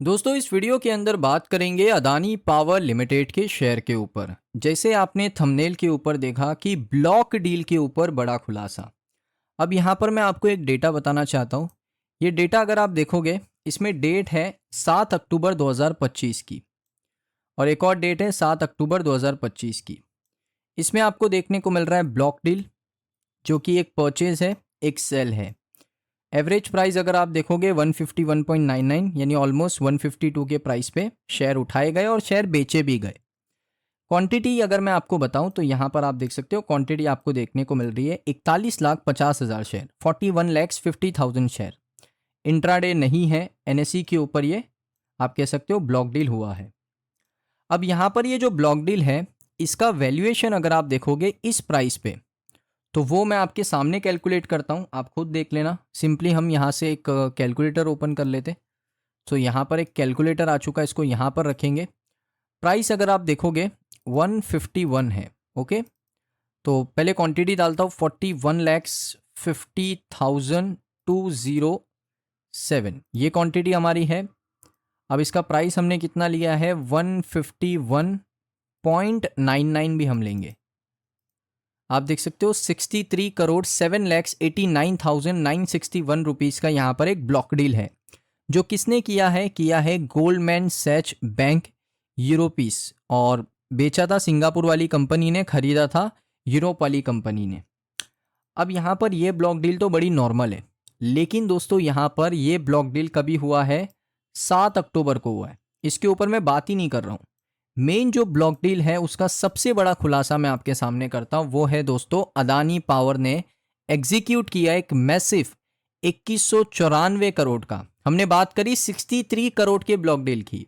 दोस्तों इस वीडियो के अंदर बात करेंगे अदानी पावर लिमिटेड के शेयर के ऊपर। जैसे आपने थंबनेल के ऊपर देखा कि ब्लॉक डील के ऊपर बड़ा खुलासा। अब यहाँ पर मैं आपको एक डेटा बताना चाहता हूँ। ये डेटा अगर आप देखोगे इसमें डेट है 7 अक्टूबर 2025 की और एक और डेट है 7 अक्टूबर 2025 की। इसमें आपको देखने को मिल रहा है ब्लॉक डील, जो कि एक परचेज है, एक सेल है। एवरेज प्राइस अगर आप देखोगे 151.99 यानी ऑलमोस्ट 152 के प्राइस पे शेयर उठाए गए और शेयर बेचे भी गए। क्वांटिटी अगर मैं आपको बताऊं तो यहाँ पर आप देख सकते हो क्वांटिटी आपको देखने को मिल रही है 41,50,000 शेयर, 41,50,000 शेयर। इंट्राडे नहीं है, एनएसई के ऊपर ये आप कह सकते हो ब्लॉक डील हुआ है। अब यहाँ पर ये जो ब्लॉक डील है इसका वैल्यूएशन अगर आप देखोगे इस प्राइस पे तो वो मैं आपके सामने कैलकुलेट करता हूँ, आप खुद देख लेना। सिंपली हम यहाँ से एक कैलकुलेटर ओपन कर लेते। तो यहाँ पर एक कैलकुलेटर आ चुका है, इसको यहाँ पर रखेंगे। प्राइस अगर आप देखोगे 151 है। ओके, तो पहले क्वांटिटी डालता हूँ 41,50,207 ये क्वांटिटी हमारी है। अब इसका प्राइस हमने कितना लिया है 151.99 भी हम लेंगे। आप देख सकते हो 63,7,89,961 रुपीज़ का यहाँ पर एक ब्लॉक डील है। जो किसने किया है गोल्डमैन सैच बैंक यूरोपीस, और बेचा था सिंगापुर वाली कंपनी ने, खरीदा था यूरोप वाली कंपनी ने। अब यहाँ पर ये ब्लॉक डील तो बड़ी नॉर्मल है, लेकिन दोस्तों यहाँ पर ये ब्लॉक डील कभी हुआ है 7 अक्टूबर को हुआ है। इसके ऊपर मैं बात ही नहीं कर रहा हूँ। मेन जो ब्लॉक डील है उसका सबसे बड़ा खुलासा मैं आपके सामने करता हूं, वो है दोस्तों अदानी पावर ने एग्जीक्यूट किया एक मैसिव 2194 करोड़ का। हमने बात करी 63 करोड़ के ब्लॉक डील की,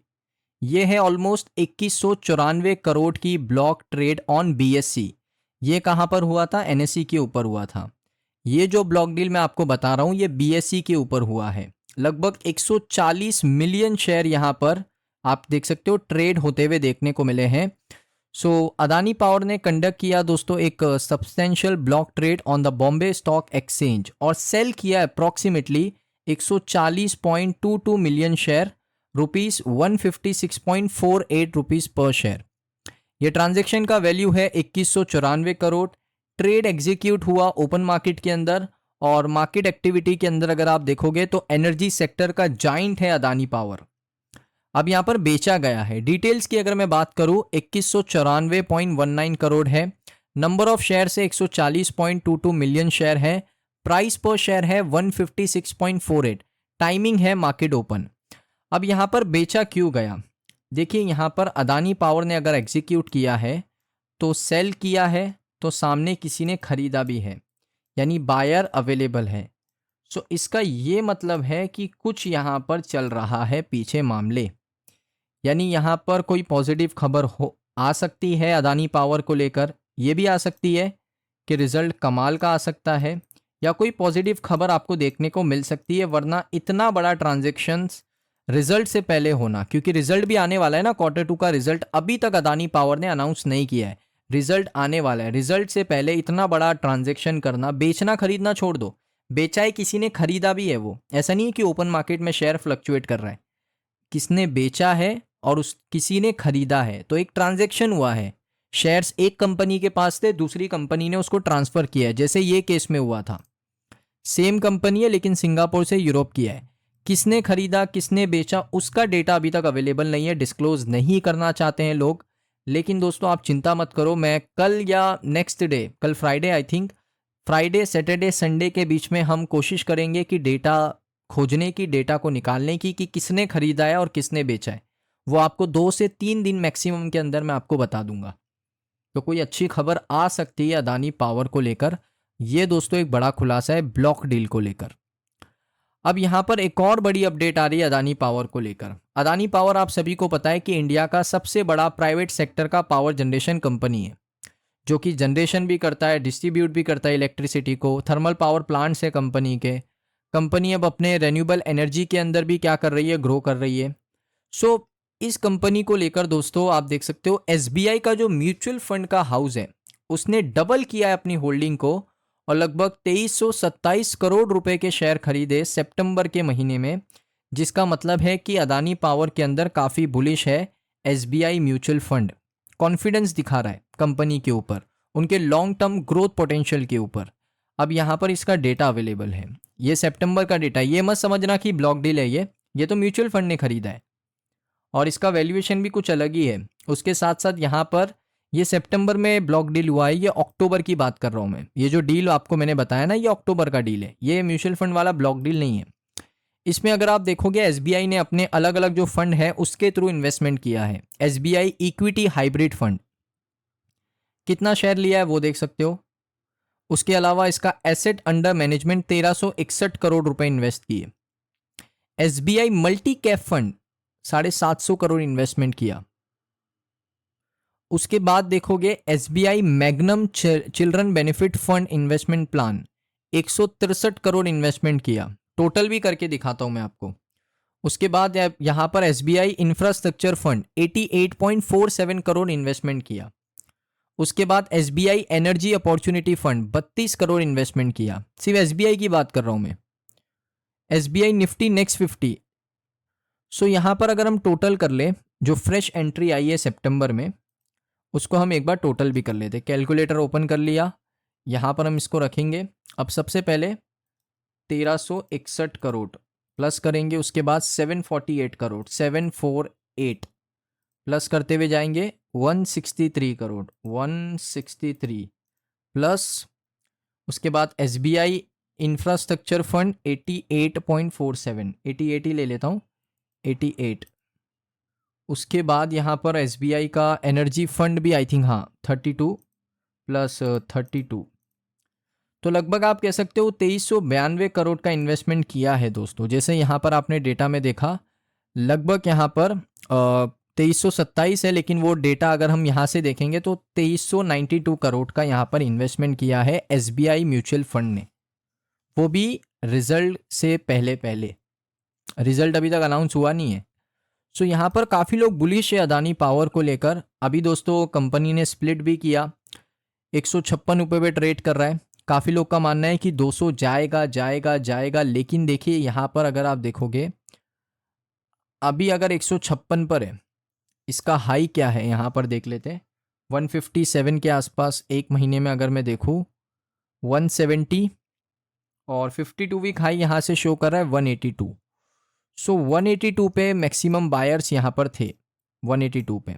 ये है ऑलमोस्ट 2194 करोड़ की ब्लॉक ट्रेड ऑन बीएससी। ये कहां पर हुआ था? एनएसई के ऊपर हुआ था। ये जो ब्लॉक डील मैं आपको बता रहा हूं ये बीएससी के ऊपर हुआ है। लगभग 140 मिलियन शेयर यहां पर आप देख सकते हो ट्रेड होते हुए देखने को मिले हैं। सो अदानी पावर ने कंडक्ट किया दोस्तों एक substantial block trade on the Bombay stock exchange और सेल किया approximately 140.22 million share, rupees 156.48 rupees पर शेयर। ये ट्रांजैक्शन का वैल्यू है 2194 करोड़। ट्रेड एग्जीक्यूट हुआ ओपन मार्केट के अंदर, और मार्केट एक्टिविटी के अंदर अगर आप देखोगे तो एनर्जी सेक्टर का जाइंट है अदानी पावर। अब यहाँ पर बेचा गया है। डिटेल्स की अगर मैं बात करूं 2194.19 करोड़ है। नंबर ऑफ शेयर से 140.22 मिलियन शेयर है। प्राइस पर शेयर है 156.48। टाइमिंग है मार्केट ओपन। अब यहाँ पर बेचा क्यों गया? देखिए यहाँ पर अदानी पावर ने अगर एग्जीक्यूट किया है तो सेल किया है तो सामने किसी ने खरीदा भी है, यानी बायर अवेलेबल है। सो इसका ये मतलब है कि कुछ यहाँ पर चल रहा है पीछे मामले, यानी यहाँ पर कोई पॉजिटिव खबर हो आ सकती है अदानी पावर को लेकर। ये भी आ सकती है कि रिजल्ट कमाल का आ सकता है, या कोई पॉजिटिव खबर आपको देखने को मिल सकती है। वरना इतना बड़ा ट्रांजैक्शंस रिजल्ट से पहले होना, क्योंकि रिजल्ट भी आने वाला है ना, Q2 का रिजल्ट अभी तक अदानी पावर ने अनाउंस नहीं किया है। रिजल्ट आने वाला है, रिजल्ट से पहले इतना बड़ा ट्रांजैक्शन करना, बेचना खरीदना छोड़ दो, बेचा है किसी ने, खरीदा भी है। वो ऐसा नहीं है कि ओपन मार्केट में शेयर फ्लक्चुएट कर रहा है, किसने बेचा है और उस किसी ने खरीदा है, तो एक ट्रांजैक्शन हुआ है। शेयर्स एक कंपनी के पास थे, दूसरी कंपनी ने उसको ट्रांसफर किया है, जैसे ये केस में हुआ था। सेम कंपनी है लेकिन सिंगापुर से यूरोप किया है। किसने खरीदा किसने बेचा उसका डेटा अभी तक अवेलेबल नहीं है, डिस्क्लोज नहीं करना चाहते हैं लोग। लेकिन दोस्तों आप चिंता मत करो, मैं कल या नेक्स्ट डे, कल Friday I think, Friday Saturday Sunday के बीच में हम कोशिश करेंगे कि डेटा खोजने की, डेटा को निकालने की कि किसने खरीदा है और किसने बेचा है। वो आपको 2 से 3 दिन मैक्सिमम के अंदर मैं आपको बता दूंगा। तो कोई अच्छी खबर आ सकती है अदानी पावर को लेकर। ये दोस्तों एक बड़ा खुलासा है ब्लॉक डील को लेकर। अब यहाँ पर एक और बड़ी अपडेट आ रही है अदानी पावर को लेकर। अदानी पावर आप सभी को पता है कि इंडिया का सबसे बड़ा प्राइवेट सेक्टर का पावर जनरेशन कंपनी है, जो कि जनरेशन भी करता है, डिस्ट्रीब्यूट भी करता है इलेक्ट्रिसिटी को। थर्मल पावर प्लांट्स है कंपनी के। कंपनी अब अपने रेन्यूएबल एनर्जी के अंदर भी क्या कर रही है, ग्रो कर रही है। सो इस कंपनी को लेकर दोस्तों आप देख सकते हो एसबीआई का जो म्यूचुअल फंड का हाउस है उसने डबल किया है अपनी होल्डिंग को, और लगभग 2327 करोड़ रुपए के शेयर खरीदे सितंबर के महीने में, जिसका मतलब है कि अदानी पावर के अंदर काफ़ी बुलिश है एसबीआई म्यूचुअल फंड। कॉन्फिडेंस दिखा रहा है कंपनी के ऊपर, उनके लॉन्ग टर्म ग्रोथ पोटेंशियल के ऊपर। अब यहाँ पर इसका डेटा अवेलेबल है, ये सितंबर का डेटा। ये मत समझना कि ब्लॉक डील है, ये तो म्यूचुअल फंड ने खरीदा है और इसका वैल्यूएशन भी कुछ अलग ही है। उसके साथ साथ यहाँ पर ये सितंबर में ब्लॉक डील हुआ है, ये अक्टूबर की बात कर रहा हूँ मैं। ये जो डील आपको मैंने बताया ना, ये अक्टूबर का डील है, ये म्यूचुअल फंड वाला ब्लॉक डील नहीं है। इसमें अगर आप देखोगे एसबीआई ने अपने अलग अलग जो फंड है उसके थ्रू इन्वेस्टमेंट किया है। एसबीआई इक्विटी हाइब्रिड फंड, कितना शेयर लिया है वो देख सकते हो। उसके अलावा इसका एसेट अंडर मैनेजमेंट 1361 करोड़ रुपए इन्वेस्ट किए। SBI multi cap fund 750 crore investment किया। उसके बाद देखोगे SBI magnum children benefit fund investment plan 163 crore investment किया। टोटल भी करके दिखाता हूं मैं आपको। उसके बाद यहां पर SBI infrastructure fund 88.47 crore investment किया। उसके बाद SBI energy opportunity fund 32 crore investment किया। सिर्फ एसबीआई की बात कर रहा हूं मैं। SBI Nifty next 50। सो यहां पर अगर हम टोटल कर ले, जो फ्रेश एंट्री आई है सितंबर में, उसको हम एक बार टोटल भी कर लेते। कैलकुलेटर ओपन कर लिया, यहां पर हम इसको रखेंगे। अब सबसे पहले 1361 करोड़ प्लस करेंगे, उसके बाद 748 करोड़ 748 प्लस करते हुए जाएंगे 163 करोड़ 163 प्लस उसके बाद एसबीआई इंफ्रास्ट्रक्चर फंड 88.47 88 ही ले लेता हूँ 88। उसके बाद यहाँ पर एसबीआई का एनर्जी फंड भी आई थिंक 32 प्लस 32, तो लगभग आप कह सकते हो 2392 करोड़ का इन्वेस्टमेंट किया है दोस्तों। जैसे यहाँ पर आपने डेटा में देखा लगभग यहाँ पर 2327 है, लेकिन वो डेटा अगर हम यहाँ से देखेंगे तो 2392 करोड़ का यहाँ पर इन्वेस्टमेंट किया है एसबीआई म्यूचुअल फंड ने, वो भी रिजल्ट से पहले। रिजल्ट अभी तक अनाउंस हुआ नहीं है। सो यहाँ पर काफ़ी लोग बुलिश है अदानी पावर को लेकर। अभी दोस्तों कंपनी ने स्प्लिट भी किया, 156 रुपये पे ट्रेड कर रहा है। काफ़ी लोग का मानना है कि 200 जाएगा, लेकिन देखिए यहाँ पर अगर आप देखोगे अभी अगर 156 पर है, इसका हाई क्या है यहाँ पर देख लेते हैं। 157 के आसपास एक महीने में अगर मैं देखूँ 170 और 52 वीक हाई यहाँ से शो कर रहा है 182। सो 182 पे मैक्सिमम बायर्स यहाँ पर थे 182 पे,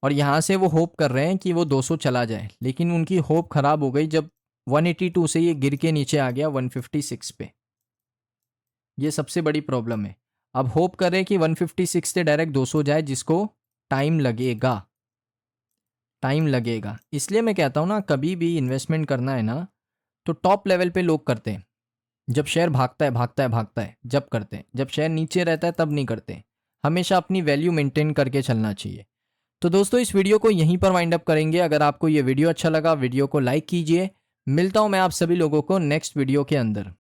और यहाँ से वो होप कर रहे हैं कि वो 200 चला जाए, लेकिन उनकी होप ख़राब हो गई जब 182 से ये गिर के नीचे आ गया 156 पे। ये सबसे बड़ी प्रॉब्लम है। अब होप कर रहे हैं कि 156 से डायरेक्ट 200 जाए, जिसको टाइम लगेगा। इसलिए मैं कहता हूँ ना, कभी भी इन्वेस्टमेंट करना है ना तो टॉप लेवल पे लोग करते हैं। जब शेयर भागता है जब करते हैं, जब शेयर नीचे रहता है तब नहीं करते। हमेशा अपनी वैल्यू मेंटेन करके चलना चाहिए। तो दोस्तों इस वीडियो को यहीं पर वाइंड अप करेंगे। अगर आपको ये वीडियो अच्छा लगा, वीडियो को लाइक कीजिए। मिलता हूँ मैं आप सभी लोगों को नेक्स्ट वीडियो के अंदर।